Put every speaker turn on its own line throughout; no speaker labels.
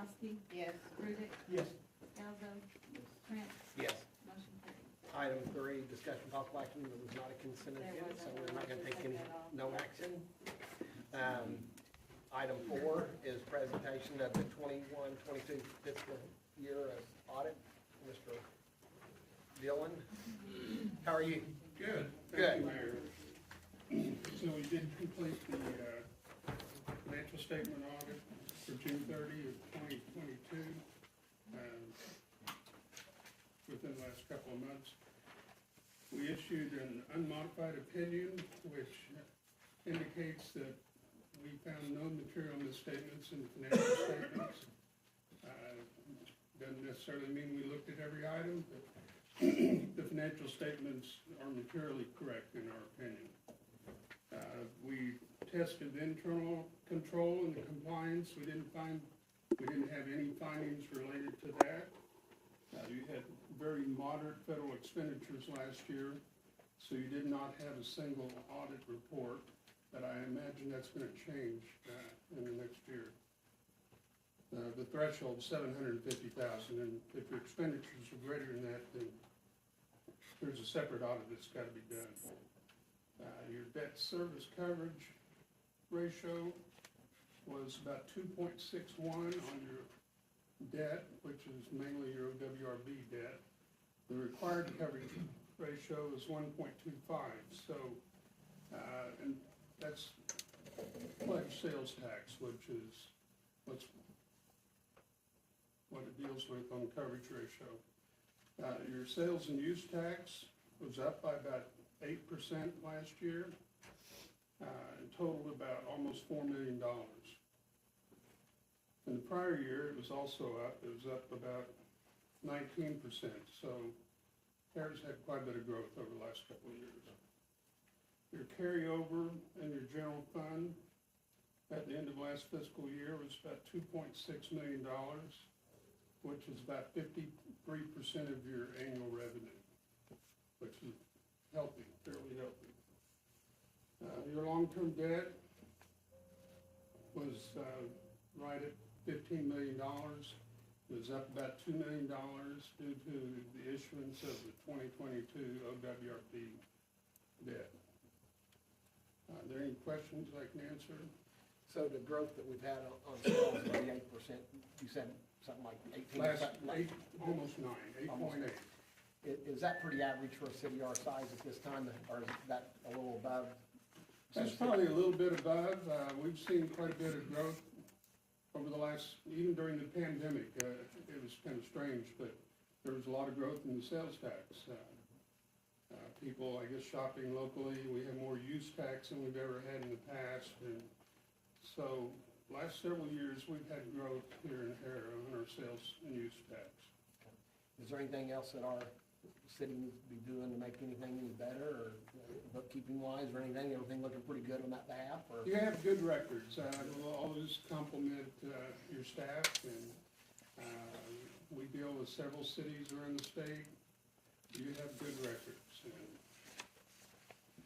Kowski,
Yes.
Rudick,
Yes.
Elzo, Prince,
Yes.
motion carries.
Item 3, discussion possible action, that was not a consent
There
agenda,
wasn't.
so we're not gonna take any,
Take that off.
no action. Item 4 is presentation of the 21-22 fiscal year of audit. Mr. Dillon, how are you?
Good.
Good.
Thank you, Mayor. So we did complete the financial statement audit for June 30 of 2022 within the last couple of months. We issued an unmodified opinion which indicates that we found no material misstatements in financial statements. Doesn't necessarily mean we looked at every item, but the financial statements are materially correct in our opinion. We tested internal control and the compliance. We didn't have any findings related to that. You had very moderate federal expenditures last year, so you did not have a single audit report, but I imagine that's gonna change in the next year. The threshold $750,000, and if your expenditures are greater than that, then there's a separate audit that's gotta be done. Your debt service coverage ratio was about 2.61 on your debt, which is mainly your OWRB debt. The required coverage ratio is 1.25, so, and that's pledged sales tax, which is what it deals with on coverage ratio. Your sales and use tax was up by about 8% last year, and totaled about almost $4 million. In the prior year, it was also up. It was up about 19%. So CARES had quite a bit of growth over the last couple of years. Your carryover in your general fund at the end of last fiscal year was about $2.6 million, which is about 53% of your annual revenue, which is healthy, fairly healthy. Your long-term debt was right at $15 million. It was up about $2 million due to the issuance of the 2022 OWRP debt. Are there any questions I can answer?
So the growth that we've had on sales, is 8%, you said something like 18?
Almost 9, 8.8.
Is that pretty average for a city our size at this time, or is that a little above?
That's probably a little bit above. We've seen quite a bit of growth over the last, even during the pandemic. It was kind of strange, but there was a lot of growth in the sales tax. People, I guess, shopping locally. We have more use tax than we've ever had in the past. And so last several years, we've had growth here and there on our sales and use tax.
Is there anything else that our city needs to be doing to make anything any better, or bookkeeping wise, or anything? Everything looking pretty good on that behalf? Or?
You have good records. We'll always compliment your staff, and we deal with several cities around the state. You have good records, and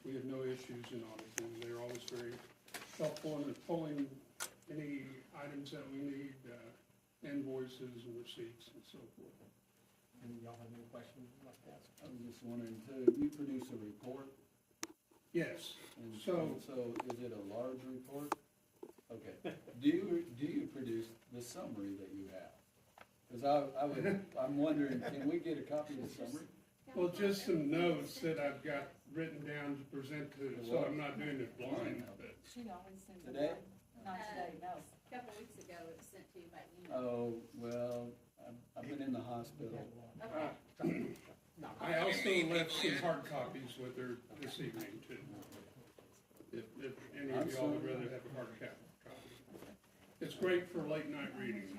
we have no issues in auditing. They're always very helpful in pulling any items that we need, invoices and receipts and so forth.
And y'all have any questions you'd like to ask?
I was just wondering too, you produce a report?
Yes.
And
So
is it a large report? Okay. Do you produce the summary that you have? Because I'm wondering, can we get a copy of the summary?
well, just some notes that I've got written down to present to, so I'm not doing it blind, but
She always sends it.
Today?
Not today, no.
A couple weeks ago, it was sent to you by email.
Oh, well, I've been in the hospital.
Okay.
I also left some hard copies with her this evening too. If any of y'all would rather have a hard copy. It's great for late night reading.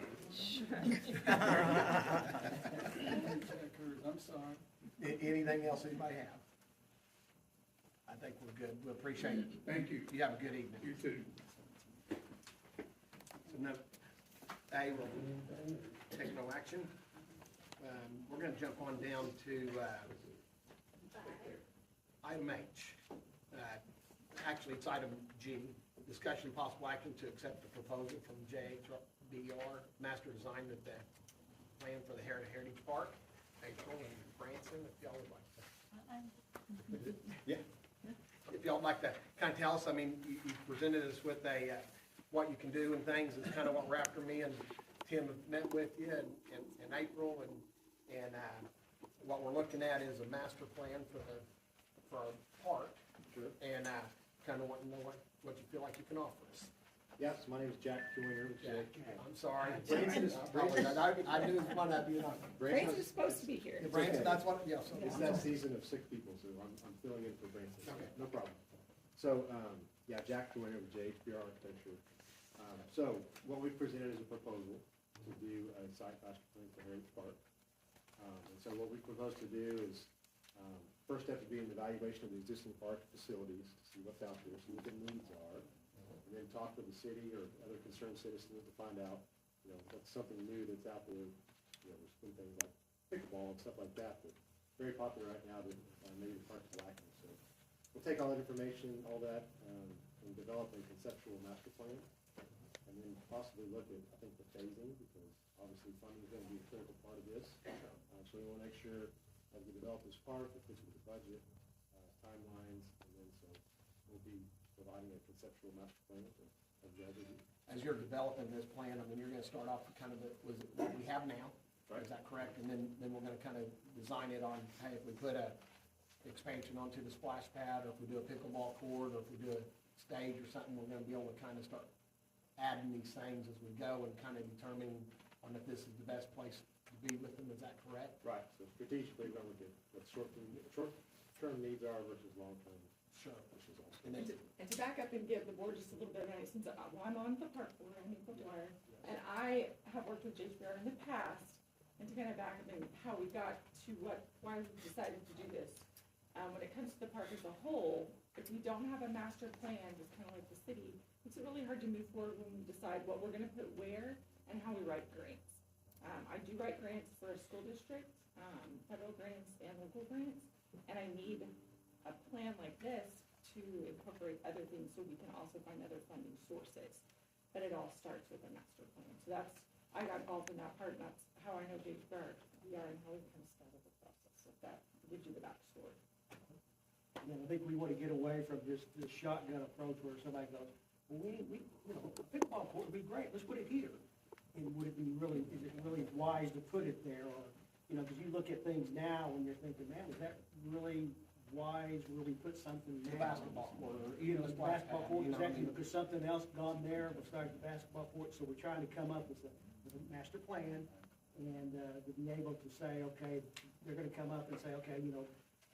I'm sorry.
Anything else anybody have? I think we're good. We appreciate it.
Thank you.
You have a good evening.
You too.
So no, A will take no action. We're going to jump on down to item H. Actually, it's item G. Discussion possible action to accept the proposal from DR, master design of the plan for the Heritage Park. April and Branson, if y'all would like to. Yeah. If y'all would like to kind of tell us, I mean, you presented us with what you can do and things, it's kind of what Raptor, me and Tim have met with you in April, and what we're looking at is a master plan for our park.
Sure.
And kind of want to know what you feel like you can offer us.
Yes, my name is Jack Joyner.
Jack, I'm sorry.
Branson.
I knew one of you.
Branson is supposed to be here.
Branson, that's what, yeah. So
It's that season of sick people, so I'm filling in for Branson.
Okay.
No problem. So, yeah, Jack Joyner with JHBR Architecture. So what we've presented is a proposal to do a site master plan for Heritage Park. And so what we propose to do is, first step would be an evaluation of the existing park facilities to see what's out there, see what the needs are. And then talk with the city or other concerned citizens to find out, what's something new that's out there. There's been things like pickleball and stuff like that that's very popular right now that maybe the park is lacking. So we'll take all that information, all that, and develop a conceptual master plan. And then possibly look at, I think, the phasing, because obviously funding is going to be a critical part of this. So we want to make sure as we develop this park, it fits with the budget, timelines, and then so we'll be providing a conceptual master plan of the other.
As you're developing this plan, I mean, you're gonna start off with kind of what we have now,
Right.
is that correct? And then we're gonna kind of design it on, hey, if we put a expansion onto the splash pad, or if we do a pickleball court, or if we do a stage or something, we're gonna be able to kind of start adding these things as we go and kind of determining on if this is the best place to be with them, is that correct?
Right, so strategically, we're going to look at what short-term needs are versus long-term,
Sure.
which is also.
And then,
And to back up and give the board just a little bit of guidance, since I'm on the park board, I'm Nicole Dwyer, and I have worked with JHBR in the past, and to kind of back up and how we got to why we decided to do this. When it comes to the park as a whole, if we don't have a master plan, just kind of like the city, it's really hard to move forward when we decide what we're gonna put where and how we write grants. I do write grants for a school district, federal grants and local grants, and I need a plan like this to incorporate other things so we can also find other funding sources. But it all starts with a master plan. So I got involved in that part, and that's how I know JHBR, and how we kind of started the process. If that gives you the backstory.
And I think we want to get away from just the shotgun approach where somebody goes, well, a pickleball court would be great, let's put it here. And is it really wise to put it there? Or, because you look at things now and you're thinking, man, is that really wise, where we put something
the
now?
basketball court, or
The
splash
basketball
pad,
court,
you know what I
exactly,
mean?
because something else gone there besides the basketball court, so we're trying to come up with a master plan, and to be able to say, okay, they're gonna come up and say, okay,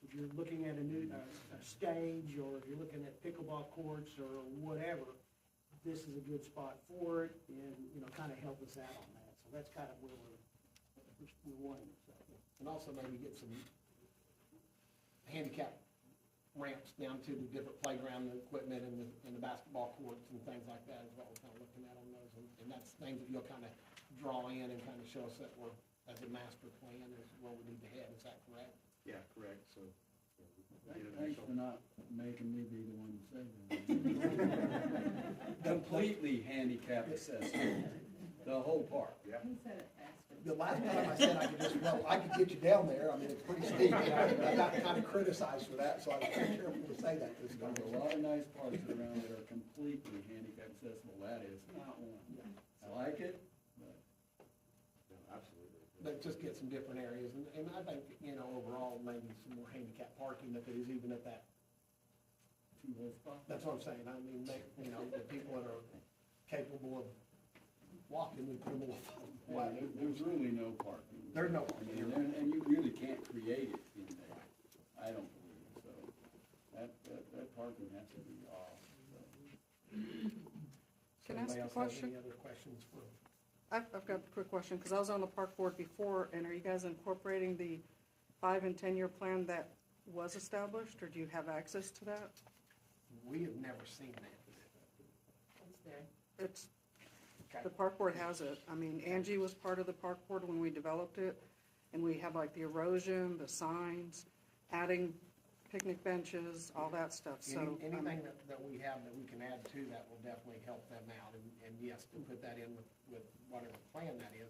if you're looking at a new, a stage, or if you're looking at pickleball courts or whatever, this is a good spot for it, and, kind of help us out on that, so that's kind of where we're wanting, so.
And also maybe get some handicap ramps down to the different playground equipment and the basketball courts and things like that is what we're kind of looking at on those. And that's things that you'll kind of draw in and kind of show us that we're, as a master plan, is where we need to head. Is that correct?
Yeah, correct, so.
Thanks for not making me be the one to say that. Completely handicap accessible, the whole park.
Yeah.
He said it faster.
The last time I said I could get you down there, I mean, it's pretty steep, and I got kind of criticized for that, so I was pretty careful to say that this time.
There's a lot of nice parks around that are completely handicap accessible, that is not one. I like it, but
No, absolutely.
But just get some different areas, and I think, overall, maybe some more handicap parking if it is even at that.
two-way spot.
That's what I'm saying, I mean, the people that are capable of walking, we put them on.
There's really no parking.
There's no
I
parking.
mean, and you really can't create it in there, I don't believe, so that parking has to be off, so.
Can I ask
Anybody
a
else have
question?
any other questions for?
I've got a quick question, because I was on the park board before, and are you guys incorporating the 5 and 10-year plan that was established, or do you have access to that?
We have never seen that.
It's there.
It's,
Okay.
the park board has it. I mean, Angie was part of the park board when we developed it, and we have like the erosion, the signs, adding picnic benches, all that stuff, so.
Anything that we have that we can add to that will definitely help them out, and yes, to put that in with whatever plan that is,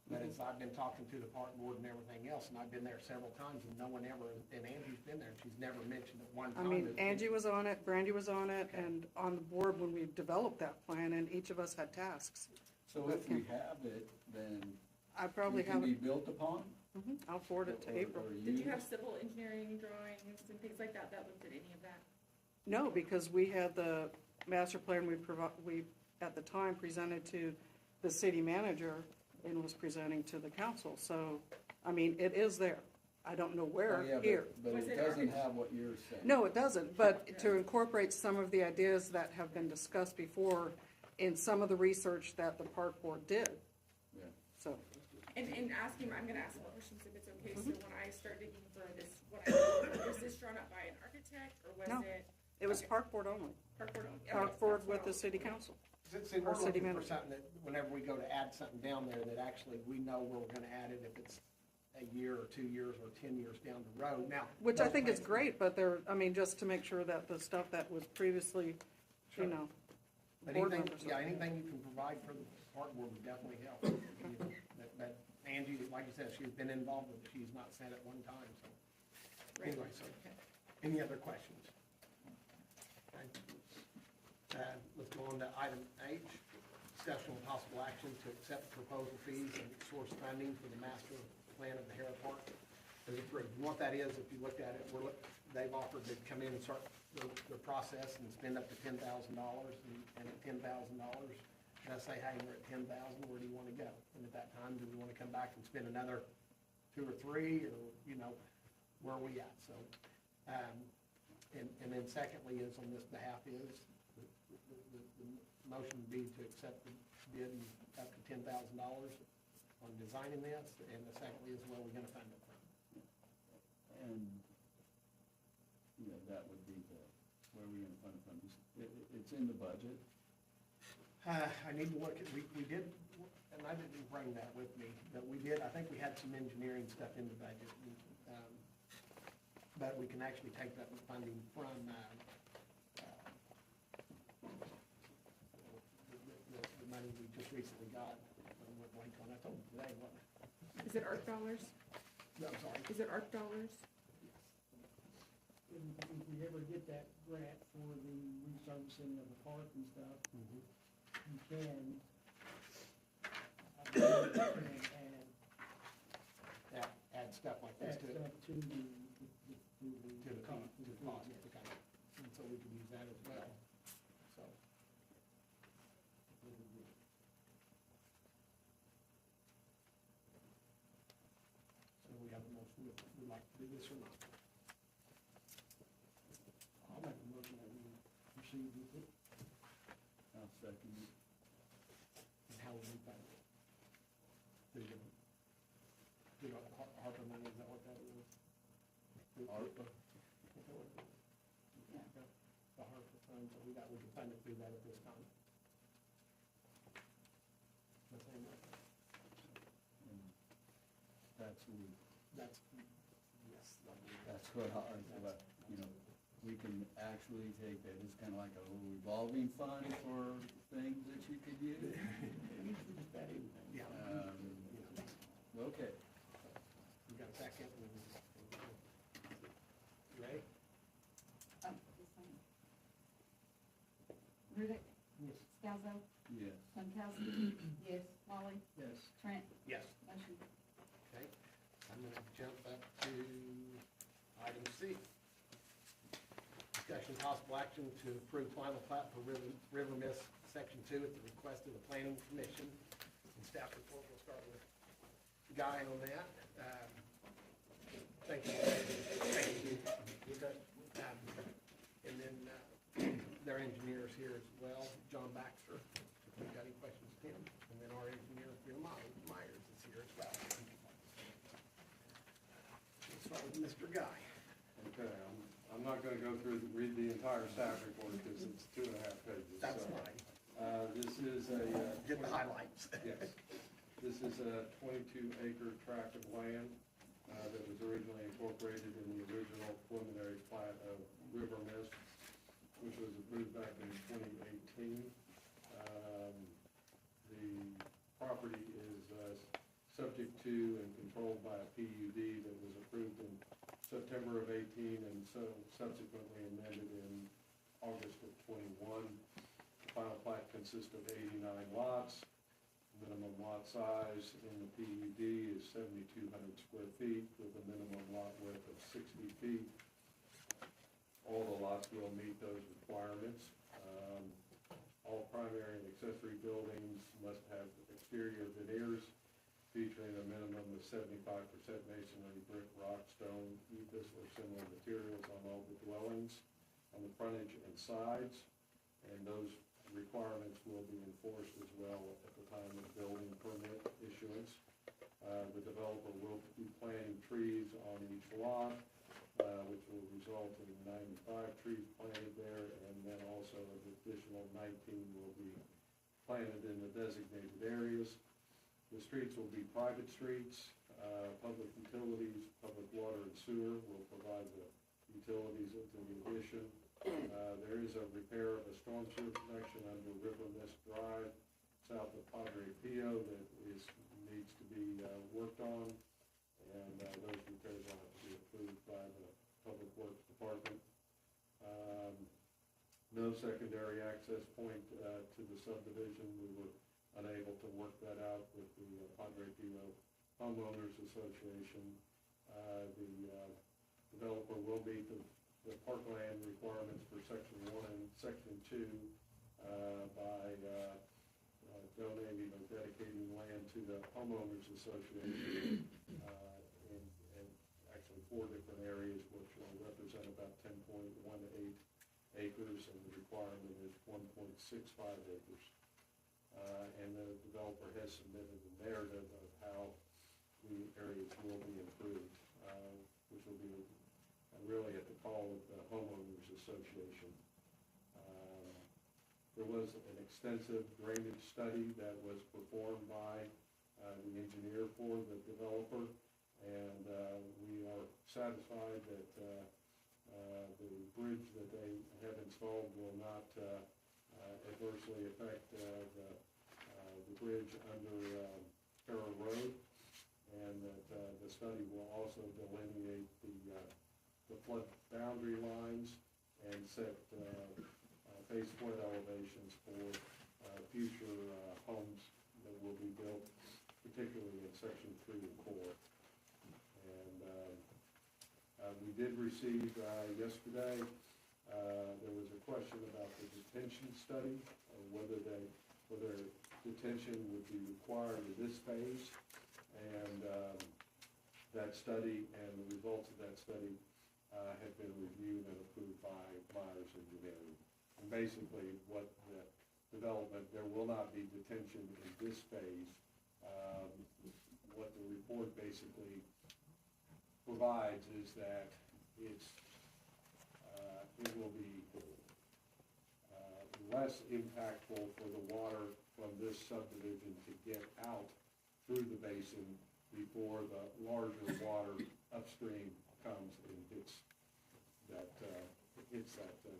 but as I've been talking to the park board and everything else, and I've been there several times, and no one ever, and Angie's been there, and she's never mentioned at one
I
time.
mean,
that-
Angie was on it, Brandy was on it, and on the board when we developed that plan, and each of us had tasks.
So if we have it, then
I
it
probably
can
have,
be built upon?
I'll forward it to
or-
April.
or
Did you
used?
have civil engineering drawings and things like that looked at any of that?
No, because we had the master plan we at the time presented to the city manager and was presenting to the council. So, I mean, it is there. I don't know
Oh,
where,
yeah,
here.
But
Was
it
it
doesn't
architect-
have what you're saying.
No, it doesn't, but to incorporate some of the ideas that have been discussed before in some of the research that the park board did,
Yeah.
so.
And ask him, I'm gonna ask him questions if it's okay,
Mm-hmm.
so when I start digging for this, was this drawn up by an architect, or was
No.
it
It was
Okay.
park board only,
park board only? Okay,
park board
that's
with
what
the
I'll-
city council.
See, we're
Or city
looking for
manager.
something that, whenever we go to add something down there, that actually we know where we're gonna add it, if it's a year or 2 years or 10 years down the road. Now.
Which I
those
think is
plans-
great, but just to make sure that the stuff that was previously,
Sure.
you know,
But
board
anything,
members.
yeah, anything you can provide for the park board would definitely help. You know, But Angie, like you said, she's been involved with it, she's not said it one time, so. Anyway, so, any other questions? Okay. Let's go on to item H, discussion with possible action to accept proposal fees and source funding for the master plan of the Hara Park as approved. And what that is, if you looked at it, they've offered to come in and start the process and spend up to $10,000, and at $10,000, they'll say, hey, we're at 10,000, where do you wanna go? And at that time, do we wanna come back and spend another 2 or 3, or, where are we at? So, and then secondly is, on this behalf is, the motion would be to accept the bid and up to $10,000 on designing this, and the secondly is where we're gonna fund it from.
And, that would be where we're gonna fund it from. It's in the budget.
I need to look at, we did, and I didn't bring that with me, but we did, I think we had some engineering stuff in the budget. But we can actually take that funding from, the money we just recently got. I went blank on it. I told you today, wasn't it?
Is it ARC dollars?
No, I'm sorry.
Is it ARC dollars?
If we ever get that grant for the resurfacing of the park and stuff,
Mhm.
you can, I believe you can
Add stuff like this
add
to it.
stuff to the
To the cost, okay. And so we could use that as well, so. So we have a motion, we'd like to do this or not?
I'll make a motion that we proceed with it.
I'll second it.
And how would we fund it? Do the Harper money, is that what that is?
ARPA?
The Harper funds that we got, we can fund it through that at this time. The same way.
And That's what,
That's, yes, I believe that.
that's what we can actually take that as kind of like a little revolving fund for things that you could use.
Yeah.
Okay.
We got a second. You ready?
Rudick,
Yes.
Scalzo,
Yes.
Stankowski. Yes. Molly,
Yes.
Trent,
Yes.
motion.
Okay, I'm gonna jump up to item C. Discussion possible action to approve final plat for River Miss Section 2 at the request of the Planning Commission. And staff report, we'll start with Guy on that. Thank you. Thank you. And then their engineers here as well, John Baxter. If you've got any questions, Tim. And then our engineer, Bill Myers, is here as well. Let's start with Mr. Guy.
Okay, I'm not gonna go through, read the entire staff report, because it's 2.5 pages.
That's
So,
fine.
This is a,
Get the highlights.
yes, this is a 22-acre tract of land that was originally incorporated in the original preliminary River Mist, which was approved back in 2018. The property is subject to and controlled by a PUD that was approved in September of 18 and so subsequently amended in August of 21. The final plat consists of 89 lots. Minimum lot size in the PUD is 7,200 square feet with a minimum lot width of 60 feet. All the lots will meet those requirements. All primary and accessory buildings must have exterior veneers featuring a minimum of 75% masonry, brick, rock, stone, EBIS, or similar materials on all the dwellings on the frontage and sides. And those requirements will be enforced as well at the time of building permit issuance. The developer will be planting trees on each lot, which will result in 95 trees planted there, and then also an additional 19 will be planted in the designated areas. The streets will be private streets. Public utilities, public water and sewer will provide the utilities into the addition. There is a repair of a storm sewer connection under River Mist Drive, south of Padre Pio, that needs to be worked on, and those repairs will have to be approved by the Public Works Department. No secondary access point to the subdivision. We were unable to work that out with the Padre Pio Homeowners Association. The developer will meet the parkland requirements for Section 1 and Section 2 by donating or dedicating land to the Homeowners Association in actually 4 different areas, which will represent about 10.18 acres, and the requirement is 1.65 acres. And the developer has submitted a narrative of how the areas will be improved, which will be really at the call of the Homeowners Association. There was an extensive drainage study that was performed by the engineer for the developer, and we are satisfied that the bridge that they have installed will not adversely affect the bridge under Farrow Road, and that the study will also delineate the flood boundary lines and set base flood elevations for future homes that will be built, particularly in Section 3 and 4. And we did receive yesterday, there was a question about the detention study, whether detention would be required in this phase. And that study and the results of that study have been reviewed and approved by Myers Engineering. And basically, what the development, there will not be detention in this phase. What the report basically provides is that it will be less impactful for the water from this subdivision to get out through the basin before the larger water upstream comes and hits that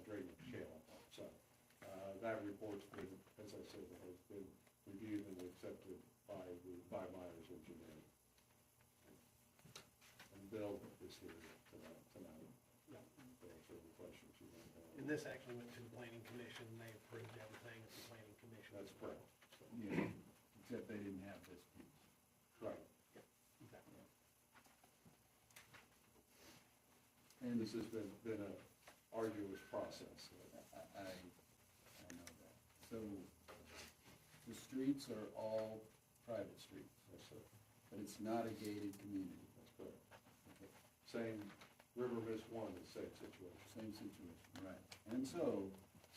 drainage channel. So that report's been, as I said, has been reviewed and accepted by Myers Engineering. And Bill is here tonight to answer any questions you might have.
And this actually went to the planning commission, they approved everything at the planning commission.
That's correct.
Yeah, except they didn't have this piece.
Right.
Exactly.
And
This has been an arduous process.
I know that. So the streets are all private streets,
Yes, sir.
but it's not a gated community.
That's correct.
Okay.
Same, River Mist 1 is same situation.
Same situation, right. And so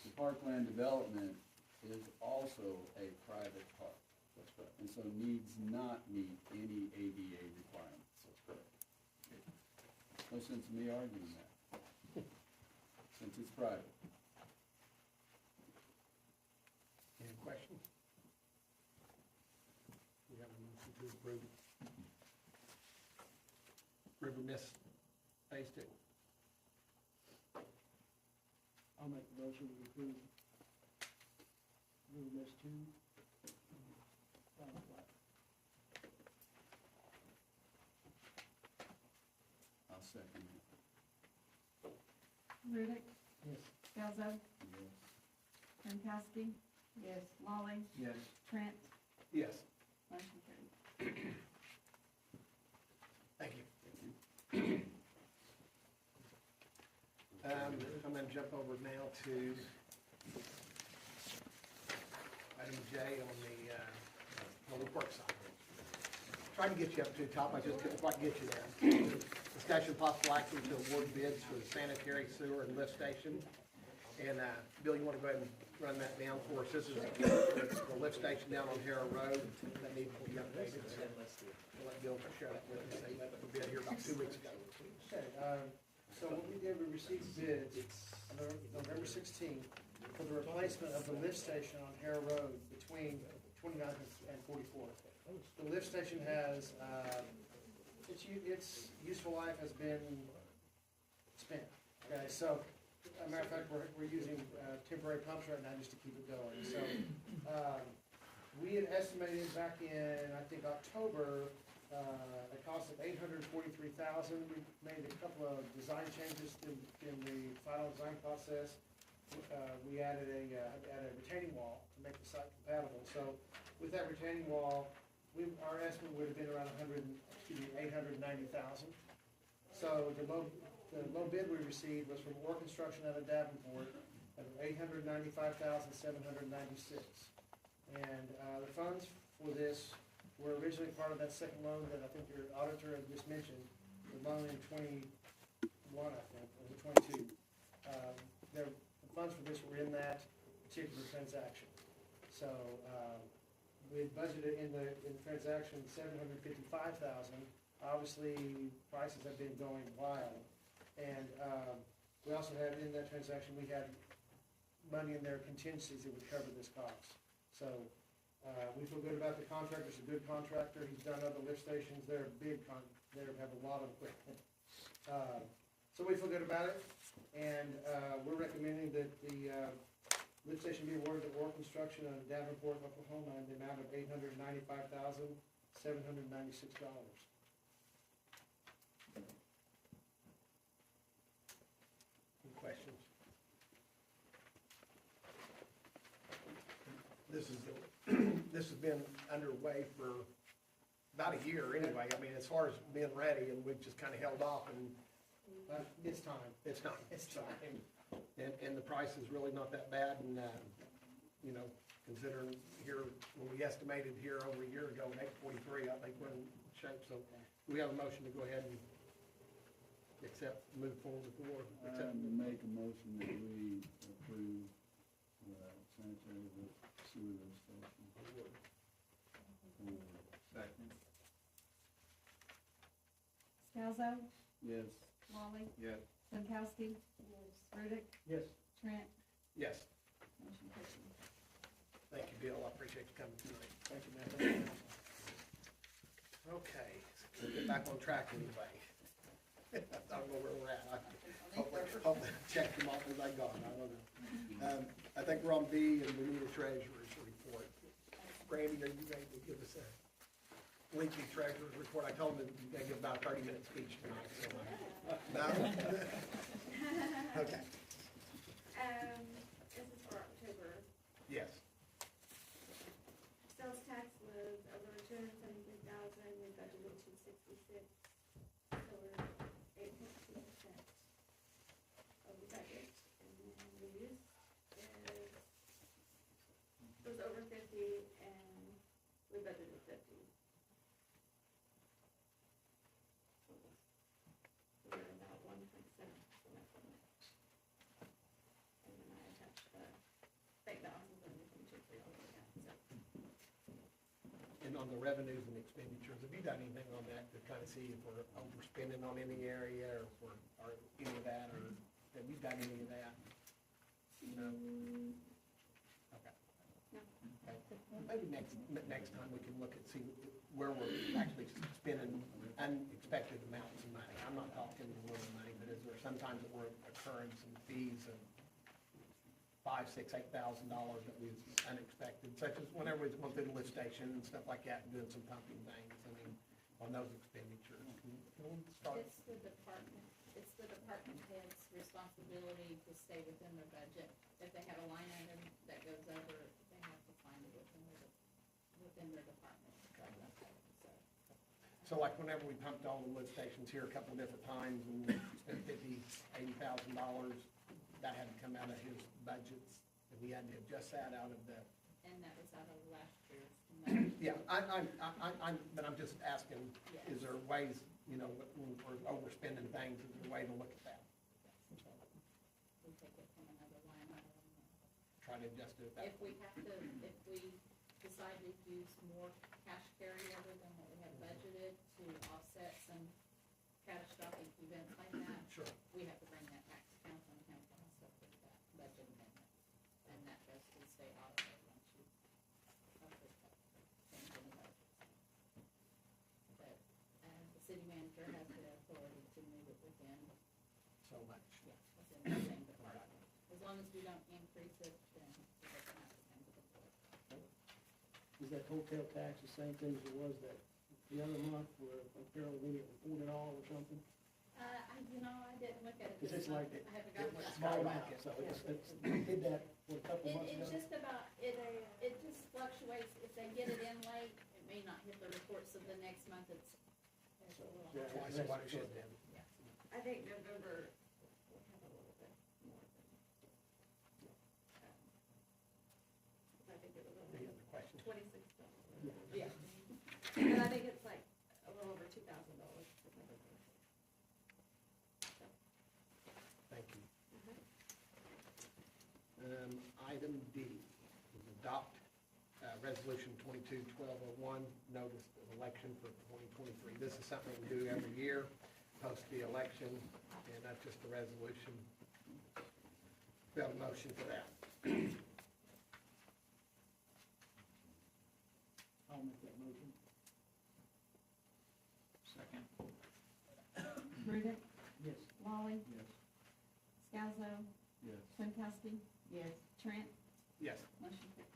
the parkland development is also a private park,
That's correct.
and so needs not meet any ADA requirements.
That's correct.
No sense in me arguing that, since it's private.
Any questions? We have a motion to approve River Mist Phase 2.
I'll make the motion to approve Little Miss 2. Final plat.
I'll second it.
Rudick,
Yes.
Scalzo,
Yes.
Jankowski,
Yes.
Molly,
Yes.
Trent,
Yes,
motion carried.
thank you. I'm gonna jump over now to item J on the public works side. Tried to get you up to the top, I just couldn't quite get you there. Discussion possible action to award bids for the sanitary sewer and lift station. And, Bill, you wanna go ahead and run that down for us? This is the lift station down on Harrow Road that needs to be updated. So I'll let Bill share that with us. They let the bid here about 2 weeks ago.
Okay, so what we did, we received bids on November 16th for the replacement of the lift station on Harrow Road between 29th and 44th. The lift station has, its useful life has been spent. Okay, so, as a matter of fact, we're using temporary pumps right now just to keep it going. So, we had estimated back in, I think, October, a cost of $843,000. We made a couple of design changes in the final design process. We added a retaining wall to make the site compatible. So with that retaining wall, our estimate would have been around $890,000. So the low bid we received was from Orr Construction out of Davenport at $895,796. And the funds for this were originally part of that second loan that I think your auditor had just mentioned, the loan in 21, I think, or 22. The funds for this were in that particular transaction. So we had budgeted in the transaction $755,000. Obviously, prices have been going wild. And we also had in that transaction, we had money in their contingencies that would cover this cost. So we feel good about the contractor. He's a good contractor. He's done other lift stations. They're a big they have a lot of equipment. So we feel good about it. And we're recommending that the lift station be awarded to Orr Construction out of Davenport, Oklahoma, in the amount of $895,796.
Any questions? This has been underway for about a year anyway. I mean, as far as being ready, and we've just kind of held off, and
It's time.
it's time.
It's time.
And the price is really not that bad, and, you know, considering here, when we estimated here over a year ago, at $843, I think we're in shape. So we have a motion to go ahead and move forward with the war.
I make a motion that we approve sanitary sewer lift station. Second.
Scalzo,
Yes.
Molly,
Yes.
Jankowski, Rudick,
Yes.
Trent,
Yes,
motion carried.
thank you, Bill. I appreciate you coming tonight.
Thank you, man.
Okay, so we'll get back on track anyway. I don't know where we're at. Hopefully check them off as I go. I don't know. I think we're on B, and we need a treasurer's report. Brandy, are you ready to give us a lengthy treasurer's report? I told them that you're gonna give about a 30-minute speech tonight, so. No? Okay,
This is for October.
yes.
Sales tax was over 273,000, we budgeted 266, so we're 8.2% of the budget. And then the use was over 50, and we budgeted 50. So we're about 1.7%. And then I attached the bank balances and everything to it all like that, so.
And on the revenues and expenditures, have you done anything on that to kind of see if we're overspending on any area, or if we're, or any of that, or have you done any of that? No? Okay.
No.
Okay. Maybe next time we can look and see where we're actually spending unexpected amounts of money. I'm not talking the little money, but is there sometimes that we're incurring some fees and $5,000, $6,000, $8,000 that was unexpected, such as whenever we was going through the lift station and stuff like that, and doing some pumping things, I mean, on those expenditures. Can we start?
It's the department head's responsibility to stay within their budget. If they have a line item that goes over, they have to find it within their department.
So like whenever we pumped all the lift stations here a couple of different times and spent $50,000, $80,000, that had to come out of his budgets, and we had to adjust that out of the.
And that was out of last year's.
Yeah, but I'm just asking, is there ways, you know, when we're overspending things, is there a way to look at that?
We take it from another line item.
Try to adjust it that
If we decide to use more cash carryover than what we have budgeted to offset some catastrophic events like that,
Sure.
we have to bring that back to council and council has to approve that budget amendment. And that goes to the state auditor once you approve that change in the budget. But, the city manager has the authority to move it within,
so much.
within the same department. As long as we don't increase it, then it doesn't have to come to the board.
Is that hotel tax the same thing as it was that the other month where apparently we didn't report it all or something?
I didn't look at it.
Because
this
it's like,
month. I haven't gotten
it's
that.
small amount, so we did that for a couple months
It's
ago.
just about, it just fluctuates. If they get it in late, it may not hit the report, so the next month it's a little
Yeah.
higher.
Twice what it should have been.
I think November will have a little bit more than. I think it was
Any other questions?
$26. Yeah. And I think it's like a little over $2,000.
Thank you. Item D, is adopt resolution 22-1201, notice of election for 2023. This is something we do every year, post the election, and that's just a resolution. We have a motion for that.
I'll make that motion.
Second.
Rudick,
Yes.
Walling,
Yes.
Scalzo,
Yes.
Quintowski,
Yes.
Trent,
Yes.
motion carried.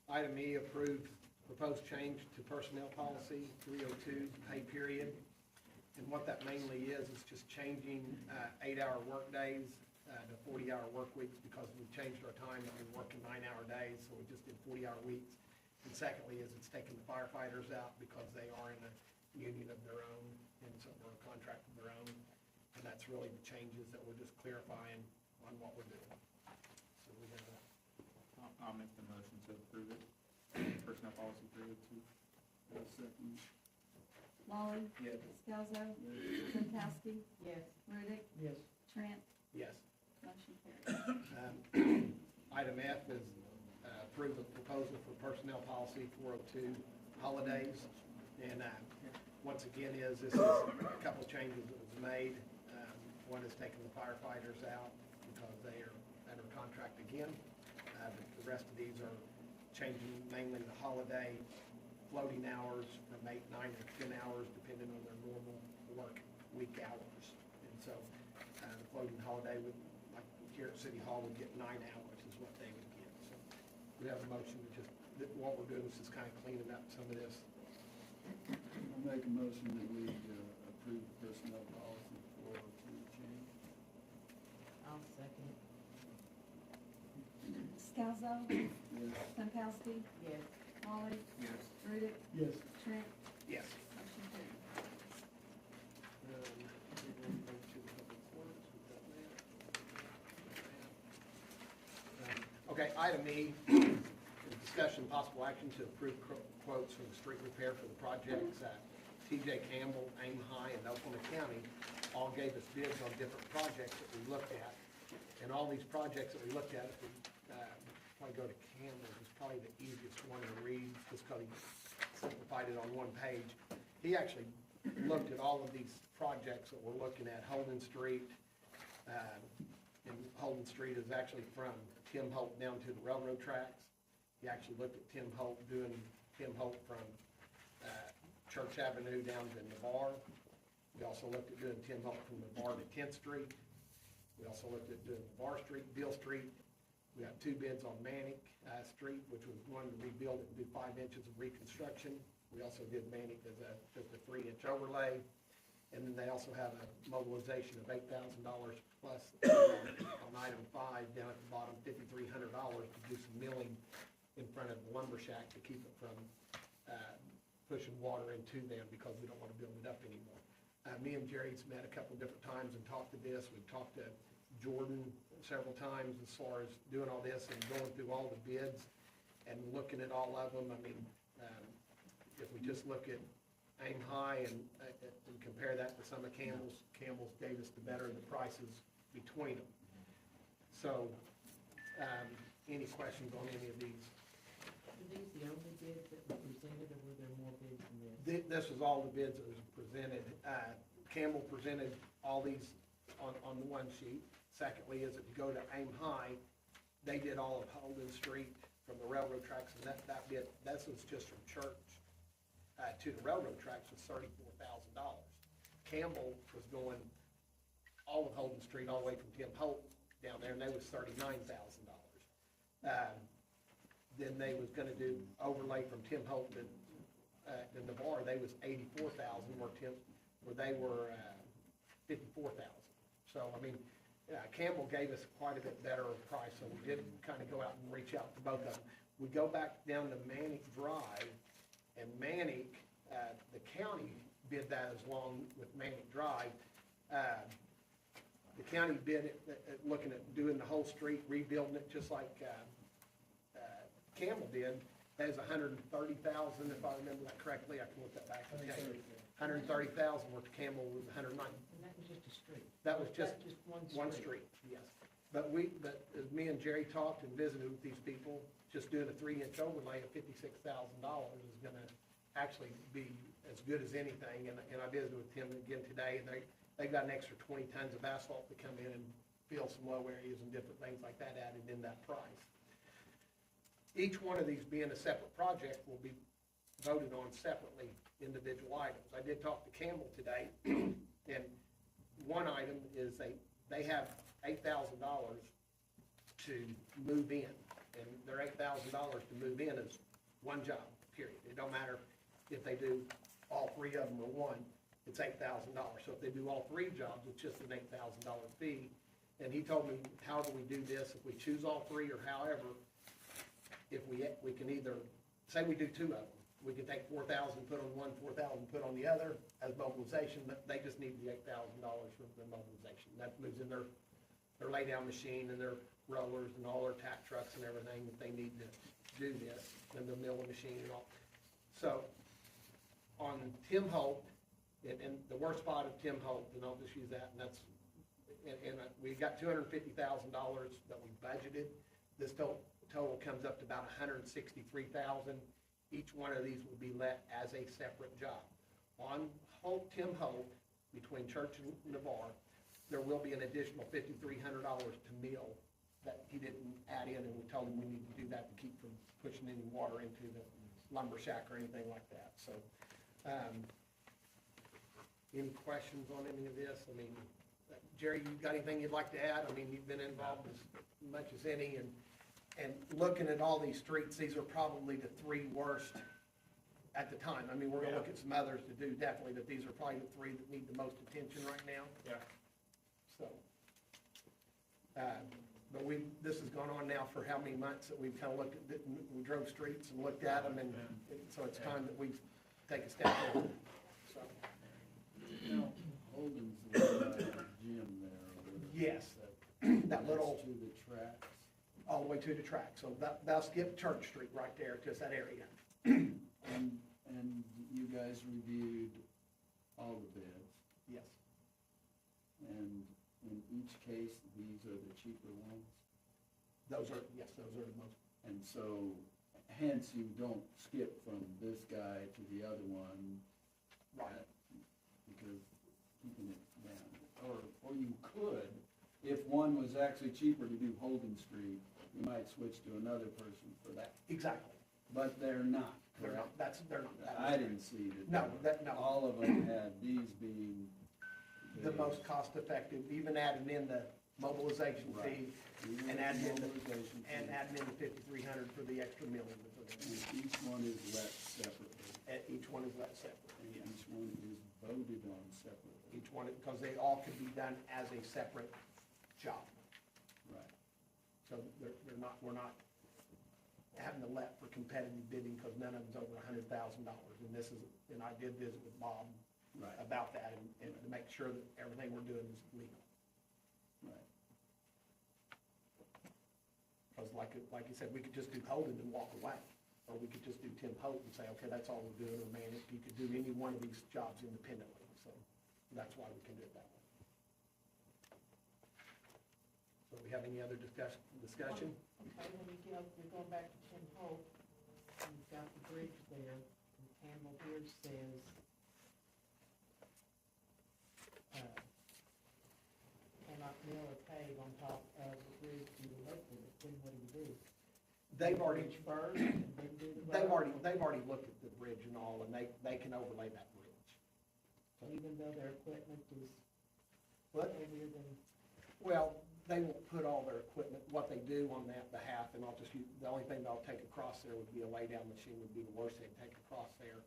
Item E, approve proposed change to personnel policy 302, pay period. And what that mainly is just changing 8-hour workdays to 40-hour work weeks because we changed our time, that we're working 9-hour days, so we just did 40-hour weeks. And secondly is it's taking the firefighters out because they are in a union of their own, and so we're a contract of their own. And that's really the changes that we're just clarifying on what we're doing. So we have a
I'll make the motion to approve it. Personnel policy 302. I'll second.
Walling,
Yes.
Scalzo, Quintowski,
Yes.
Rudick,
Yes.
Trent,
yes.
motion carried.
Item F is approve a proposal for personnel policy 402, holidays. And once again, this is a couple of changes that was made. One is taking the firefighters out because they are under contract again. But the rest of these are changing mainly the holiday floating hours from 8, 9, or 10 hours, depending on their normal work week hours. And so the floating holiday would, like here at City Hall, would get 9 hours is what they would get. So we have a motion to just, what we're doing is just kind of cleaning up some of this.
I'll make a motion that we approve the personnel policy 402 change.
I'll second it.
Scalzo,
Yes.
Quintowski,
Yes.
Walling,
Yes.
Rudick,
Yes.
Trent,
Yes.
motion carried.
We're going to go to public works. We've done that. Okay, item E, is discussion possible action to approve quotes for the street repair for the projects at TJ Campbell, Aim High, and Oklahoma County. All gave us bids on different projects that we looked at. And all these projects that we looked at, if we probably go to Campbell, is probably the easiest one to read, just because he simplified it on one page. He actually looked at all of these projects that we're looking at, Holden Street, and Holden Street is actually from Tim Holt down to the railroad tracks. He actually looked at Tim Holt doing Tim Holt from Church Avenue down to Navarre. We also looked at doing Tim Holt from Navarre to 10th Street. We also looked at doing Navarre Street, Beale Street, We got 2 bids on Manic Street, which was one to rebuild it and do 5 inches of reconstruction. We also did Manic as just a 3-inch overlay. And then they also have a mobilization of $8,000 plus on item 5 down at the bottom, $5,300 to do some milling in front of the lumber shack to keep it from pushing water into them because we don't want to build it up anymore. Me and Jerry's met a couple different times and talked to this. We've talked to Jordan several times as far as doing all this and going through all the bids and looking at all of them. I mean, if we just look at Aim High and compare that to some of Campbell's gave us the better of the prices between them. So, any questions on any of these?
Are these the only bids that were presented, or were there more bids than this?
This was all the bids that was presented. Campbell presented all these on the one sheet. Secondly, is if you go to Aim High, they did all of Holden Street from the railroad tracks, and that bid, this was just from Church to the railroad tracks was $34,000. Campbell was going all of Holden Street, all the way from Tim Holt down there, and they was $39,000. Then they was gonna do overlay from Tim Holt to Navarre, they was $84,000, where they were $54,000. So, I mean, Campbell gave us quite a bit better price, so we did kind of go out and reach out to both of them. We go back down to Manic Drive, and Manic, the county bid that as long with Manic Drive. The county bid it, looking at doing the whole street, rebuilding it just like Campbell did. That is $130,000, if I remember that correctly. I can look that back. $130,000, where Campbell was $190,000.
And that was just a street?
That was just
one
street, yes. But as me and Jerry talked and visited with these people, just doing a 3-inch overlay of $56,000 is gonna actually be as good as anything. And I visited with Tim again today, and they've got an extra 20 tons of asphalt to come in and fill some low areas and different things like that added in that price. Each one of these being a separate project will be voted on separately, individual items. I did talk to Campbell today, and one item is they have $8,000 to move in, and their $8,000 to move in is one job, period. It don't matter if they do all 3 of them or one, it's $8,000. So if they do all 3 jobs, it's just an $8,000 fee. And he told me, however we do this, if we choose all 3 or however, if we can either, say we do 2 of them, we can take $4,000, put on one, $4,000, put on the other as mobilization, but they just need the $8,000 for the mobilization. That moves in their lay-down machine and their rollers and all their tack trucks and everything that they need to do this, and the milling machine and all. So, on Tim Holt, and the worst spot of Tim Holt, and I'll just use that, and we got $250,000 that we budgeted. This total comes up to about $163,000. Each one of these will be let as a separate job. On Tim Holt, between Church and Navarre, there will be an additional $5,300 to mill that he didn't add in, and we told him we need to do that to keep from pushing any water into the lumber shack or anything like that. So, any questions on any of this? I mean, Jerry, you got anything you'd like to add? I mean, you've been involved as much as any, and looking at all these streets, these are probably the 3 worst at the time. I mean, we're gonna look at some others to do definitely, but these are probably the 3 that need the most attention right now. Yeah. So, but this has gone on now for how many months that we've kind of looked at, we drove streets and looked at them, and so it's time that we take a step forward, so.
Now, Holden's the gym there, or
Yes, that little,
to the tracks.
all the way to the track, so that'll skip Church Street right there, just that area.
And you guys reviewed all the bids,
Yes.
and in each case, these are the cheaper ones?
Those are the most,
And so, hence you don't skip from this guy to the other one,
right,
because keeping it down. Or you could, if one was actually cheaper to do Holden Street, you might switch to another person for that.
exactly.
But they're not,
They're
correct?
not, they're not.
I didn't see that.
No, no.
All of them had these being
The most cost effective, even adding in the mobilization fee, and admin,
Mobilization
and
fee.
admin 5,300 for the extra milling. that we're gonna do.
And each one is let separately,
And each one is let separate.
and each one is voted on separately.
Each one, because they all could be done as a separate job.
Right.
So they're not, we're not having to let for competitive bidding because none of them's over $100,000. And this is, and I did visit with Bob
Right.
about that and to make sure that everything we're doing is legal.
Right.
Because like you said, we could just do Holden and walk away. Or we could just do Tim Holt and say, okay, that's all we're doing, or man, if you could do any one of these jobs independently. So that's why we can do it that way. So we have any other discussion?
Okay, when you go, you're going back to Tim Holt, you've got the bridge there, and Campbell Bridge says, cannot mill or pave on top of the bridge to the left of it, then what do?
They've already,
Bridge first, and then do the road?
they've already looked at the bridge and all, and they can overlay that bridge.
Even though their equipment is
What?
heavier than,
Well, they won't put all their equipment, what they do on that behalf, and I'll just use, the only thing they'll take across there would be a lay-down machine would be the worst they'd take across there,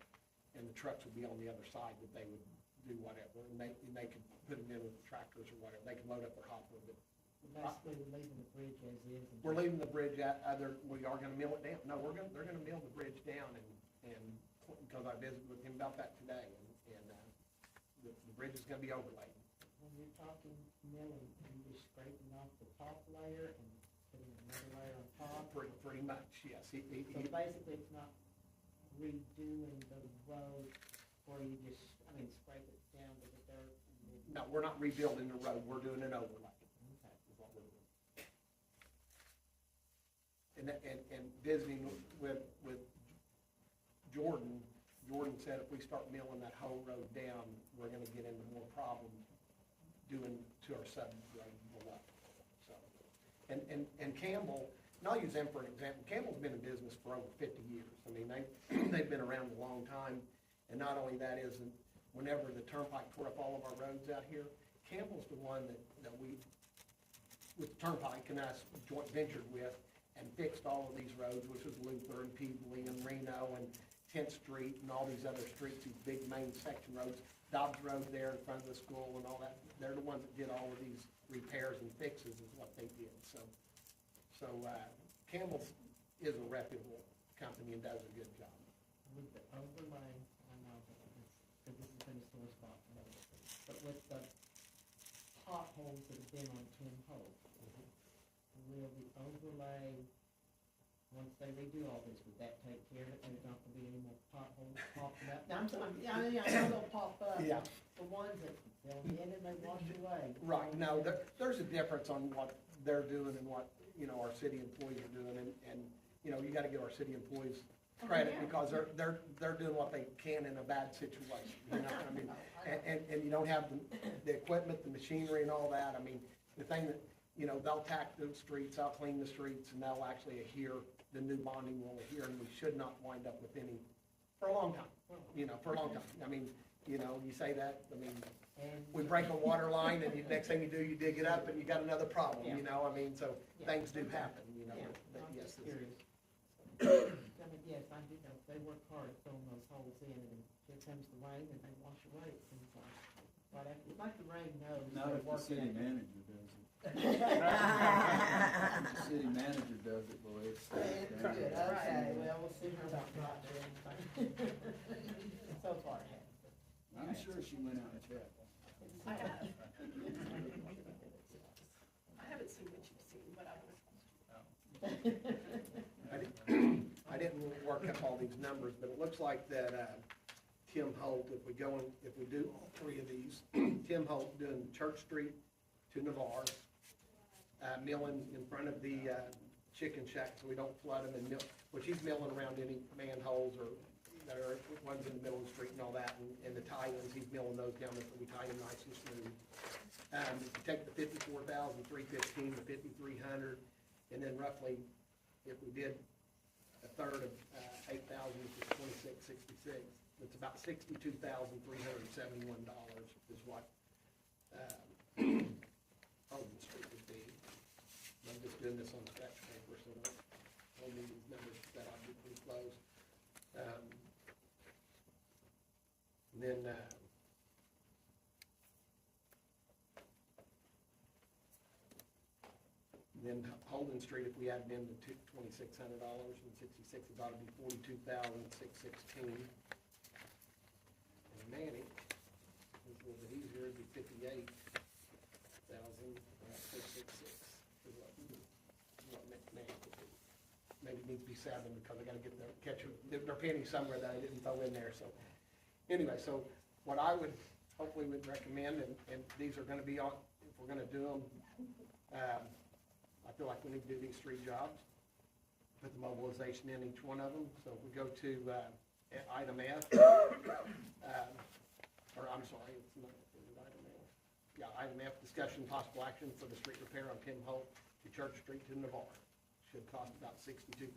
and the trucks would be on the other side, that they would do whatever, and they could put them in with tractors or whatever, they can load up their hopper, but
basically leaving the bridge as is. And
we're leaving the bridge at, either, we are gonna mill it down, no, they're gonna mill the bridge down, and, because I visited with him about that today, and, the bridge is gonna be overlaid.
When you're talking milling, you're just scraping off the top layer and putting another layer on top.
Pretty much, yes.
So basically, it's not redoing the road where you just, scrape it down to the dirt. And then,
No, we're not rebuilding the road, we're doing an overlay.
okay.
Is what we're doing. And visiting with Jordan said if we start milling that whole road down, we're gonna get into more problems doing to our sub road below. So, and Campbell, and I'll use them for an example, Campbell's been in business for over 50 years. I mean, they've been around a long time, and not only that is, whenever the turnpike tore up all of our roads out here, Campbell's the one that we, with the turnpike, and us joint ventured with, and fixed all of these roads, which was Luther and Peabody and Reno and 10th Street and all these other streets, these big main section roads, Dobbs Road there in front of the school and all that. They're the ones that did all of these repairs and fixes is what they did. So Campbell's is a reputable company and does a good job.
With the overlay, I know that this has been a sore spot for me, but with the potholes that have been on Tim Holt, will the overlay, once they redo all this, would that take care of it? There's not gonna be any more potholes popping up? Now, I know they'll pop up.
Yeah.
The ones that they'll get and they wash away.
Right, no, there's a difference on what they're doing and what, our city employees are doing, and, you gotta give our city employees credit, because they're doing what they can in a bad situation, I mean, and you don't have the equipment, the machinery and all that, I mean, the thing that, they'll tack the streets, they'll clean the streets, and they'll actually adhere, the new bonding will adhere, and we should not wind up with any, for a long time, for a long time, I mean, you say that, I mean, we break a water line, and the next thing you do, you dig it up, and you got another problem, I mean, so things do happen, but
I'm
yes.
just curious. Yes, I do know, they work hard at filling those holes in, and here comes the rain, and they wash away, it seems like. Right after, it's like the rain knows.
Not
they're
if the
working
city
at it.
manager does it. If the city manager does it, boy, it's.
It's good, okay, well, we'll see her about that then. So far, it hasn't.
I'm sure she went out and checked.
I have. I haven't seen what you've seen, but I was.
I didn't work up all these numbers, but it looks like that Tim Holt, if we do all three of these, Tim Holt doing Church Street to Navarre, milling in front of the chicken shack so we don't flood them, and which he's milling around any manholes or that are ones in the middle of the street and all that, and the tie-ins, he's milling those down so we tie them nice and smooth. If you take the 54,315 to 5,300, and then roughly, if we did a third of 8,000, which is 2666, it's about $62,371 is what Holden Street would be. doing this on scratch paper, so don't hold me these numbers that I'll be pretty close. And then, Holden Street, if we add in the $2,600 and 66, it ought to be $42,616. And Manning, it's a little bit easier, it'd be $58,666. Is what Manning would be. Maybe it needs to be 7 because I gotta get their catch, they're penny somewhere that I didn't throw in there, so. Anyway, so what I would, hopefully would recommend, and these are gonna be on, if we're gonna do them, I feel like we need to do these 3 jobs, put the mobilization in each one of them. So if we go to item F, or I'm sorry, it's not, is it item F? Yeah, item F, discussion possible action for the street repair on Tim Holt to Church Street to Navarre. Should cost about $62,371.